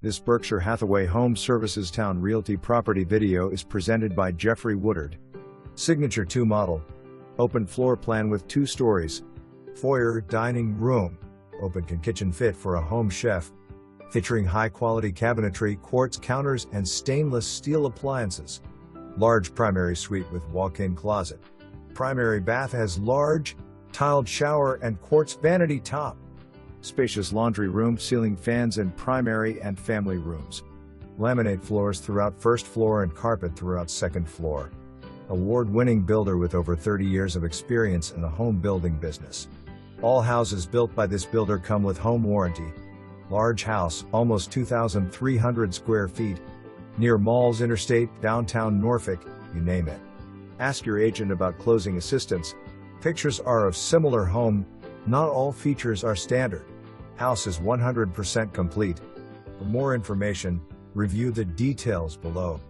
This Berkshire Hathaway Home Services Towne Realty property video is presented by Jeffrey Woodard. Signature 2 model. Open floor plan with 2 stories. Foyer dining room. Open kitchen fit for a home chef. Featuring high-quality cabinetry, quartz counters, and stainless steel appliances. Large primary suite with walk-in closet. Primary bath has large, tiled shower and quartz vanity top. Spacious laundry room, ceiling fans in primary and family rooms. Laminate floors throughout first floor and carpet throughout second floor. Award-winning builder with over 30 years of experience in the home building business. All houses built by this builder come with home warranty. Large house, almost 2,300 square feet. Near malls, interstate, downtown Norfolk, you name it. Ask your agent about closing assistance. Pictures are of similar home. Not all features are standard. House is 100% complete. For more information, review the details below.